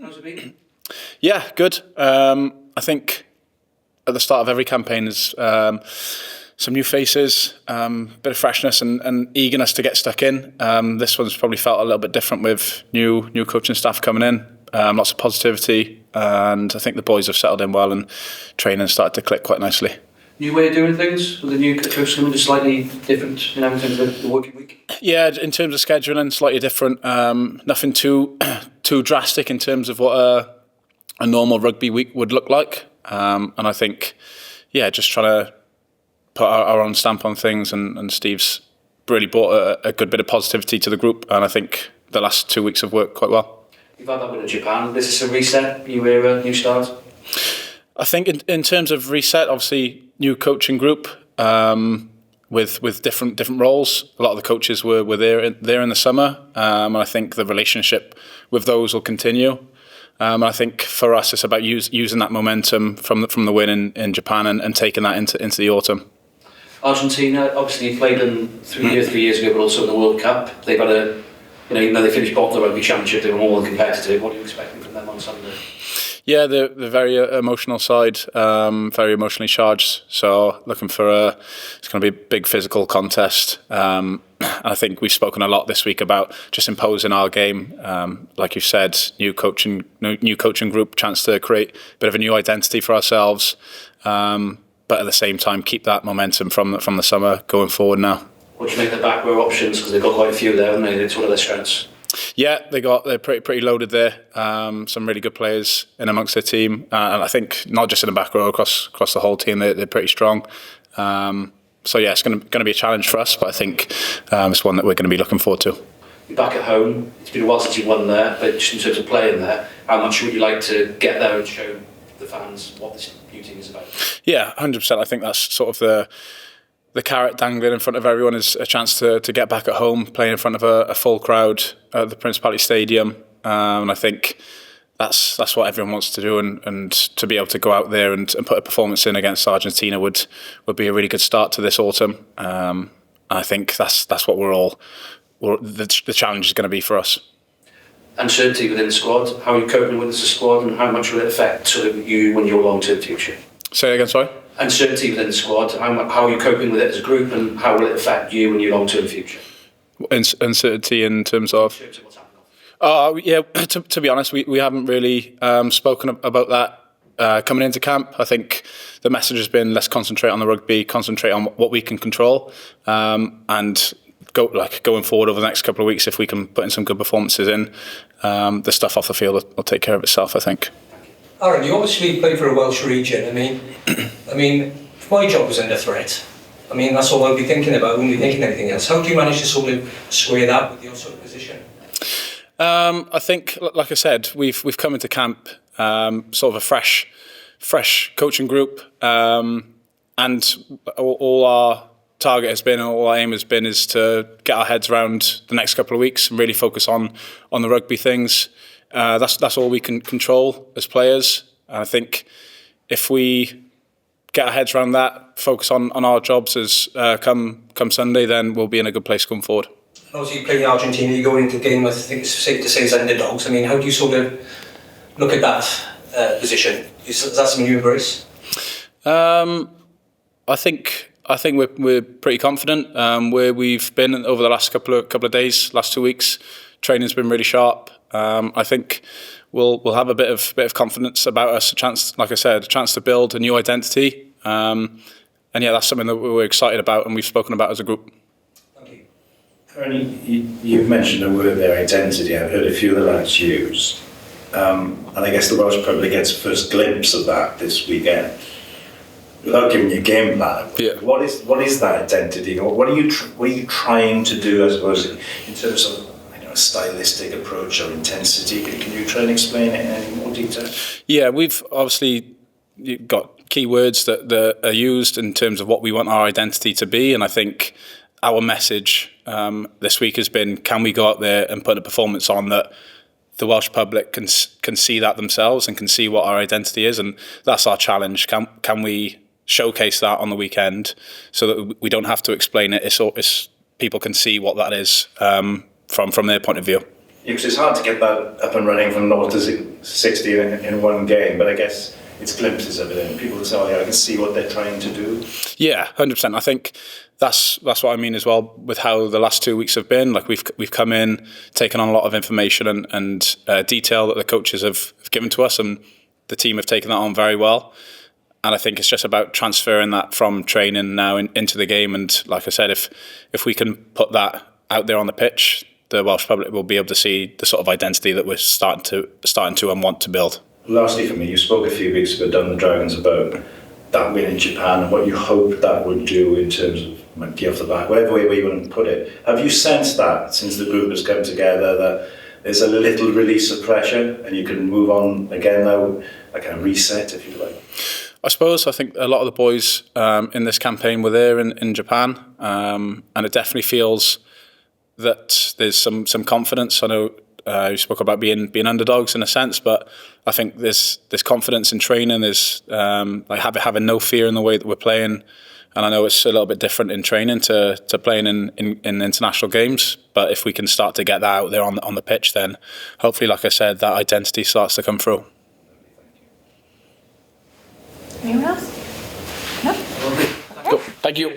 How's it been? Yeah, good. I think at the start of every campaign is some new faces, bit of freshness and eagerness to get stuck in. This one's probably felt a little bit different with new coaching staff coming in. Lots of positivity, and I think the boys have settled in well and training started to click quite nicely. New way of doing things with the new coach coming, just slightly different, in terms of the working week? Yeah, in terms of scheduling, slightly different. Nothing too drastic in terms of what a normal rugby week would look like. And I think, just trying to put our own stamp on things, and Steve's really brought a good bit of positivity to the group, and I think the last 2 weeks have worked quite well. You've had that win in Japan. Is this a reset, new era, new start? I think in terms of reset, obviously new coaching group with different roles. A lot of the coaches were there in the summer, and I think the relationship with those will continue. I think for us, it's about using that momentum from the win in Japan and taking that into the autumn. Argentina, obviously you played them 3 years ago, but also in the World Cup. They've had even though they finished bottom of the rugby championship, they were more than competitive. What are you expecting from them on Sunday? Yeah, they're very emotional side, very emotionally charged. So looking for it's going to be a big physical contest. I think we've spoken a lot this week about just imposing our game. Like you said, new coaching group, chance to create a bit of a new identity for ourselves. But at the same time, keep that momentum from the summer going forward now. What do you make of the back row options? Because they've got quite a few there, haven't they? It's one of their strengths. Yeah, they're pretty loaded there. Some really good players in amongst their team, and I think not just in the back row, across the whole team, they're pretty strong. So yeah, it's going to be a challenge for us, but I think it's one that we're going to be looking forward to. You're back at home. It's been a while since you won there, but just in terms of playing there, how much would you like to get there and show the fans what this new team is about? Yeah, 100%. I think that's sort of the carrot dangling in front of everyone is a chance to get back at home, playing in front of a full crowd at the Principality Stadium. And I think that's what everyone wants to do, and to be able to go out there and put a performance in against Argentina would be a really good start to this autumn. I think that's what the challenge is going to be for us. Uncertainty within the squad. How are you coping with this as a squad, and how much will it affect sort of you and your long-term future? Say again, sorry? Uncertainty within the squad. How are you coping with it as a group, and how will it affect you and your long-term future? Uncertainty in terms of what's happening. Yeah. To be honest, we haven't really spoken about that coming into camp. I think the message has been let's concentrate on the rugby, concentrate on what we can control, and going forward over the next couple of weeks, if we can put in some good performances in, the stuff off the field will take care of itself, I think. Aaron, you obviously play for a Welsh region. I mean, if my job was under threat, that's all I'd be thinking about. I wouldn't be thinking anything else. How do you manage to sort of square that with your sort of position? I think, like I said, we've come into camp sort of a fresh coaching group, and all our target has been, all our aim has been, is to get our heads around the next couple of weeks and really focus on the rugby things. That's all we can control as players. And I think if we get our heads around that, focus on our jobs as come Sunday, then we'll be in a good place going forward. Obviously, you play in Argentina, you go into the game, I think it's safe to say, as underdogs. How do you sort of look at that position? Is that something you embrace? I think we're pretty confident where we've been over the last couple of days, last 2 weeks. Training's been really sharp. I think we'll have a bit of confidence about us. A chance, like I said, a chance to build a new identity. And yeah, that's something that we're excited about and we've spoken about as a group. Thank you. Aaron, you've mentioned the word their identity. I've heard a few of the lads use. And I guess the Welsh probably gets a first glimpse of that this weekend. Without giving you a game plan, what is that identity, or what are you trying to do, I suppose, in terms of a stylistic approach or intensity? Can you try and explain it in any more detail? Yeah, we've obviously got key words that are used in terms of what we want our identity to be, and I think our message this week has been: can we go out there and put a performance on that the Welsh public can see that themselves and can see what our identity is, and that's our challenge. Can we showcase that on the weekend so that we don't have to explain it? It's people can see what that is from their point of view. Because it's hard to get that up and running from 0 to 60 in one game, but I guess it's glimpses of it, and people say, oh yeah, I can see what they're trying to do. Yeah, 100%. I think that's what I mean as well with how the last 2 weeks have been. Like we've come in, taken on a lot of information and detail that the coaches have given to us, and the team have taken that on very well. And I think it's just about transferring that from training now into the game. And like I said, if we can put that out there on the pitch, the Welsh public will be able to see the sort of identity that we're starting to and want to build. Lastly for me, you spoke a few weeks ago down the Dragons about that win in Japan and what you hoped that would do in terms of monkey off the back, whatever way you want to put it. Have you sensed that since the group has come together, that there's a little release of pressure and you can move on again now, a kind of reset, if you like? I think a lot of the boys in this campaign were there in Japan, and it definitely feels that there's some confidence. I know you spoke about being underdogs in a sense, but I think there's confidence in training. There's like having no fear in the way that we're playing, and I know it's a little bit different in training to playing in international games. But if we can start to get that out there on the pitch, then hopefully, like I said, that identity starts to come through. Anyone else? No? Cool. Thank you.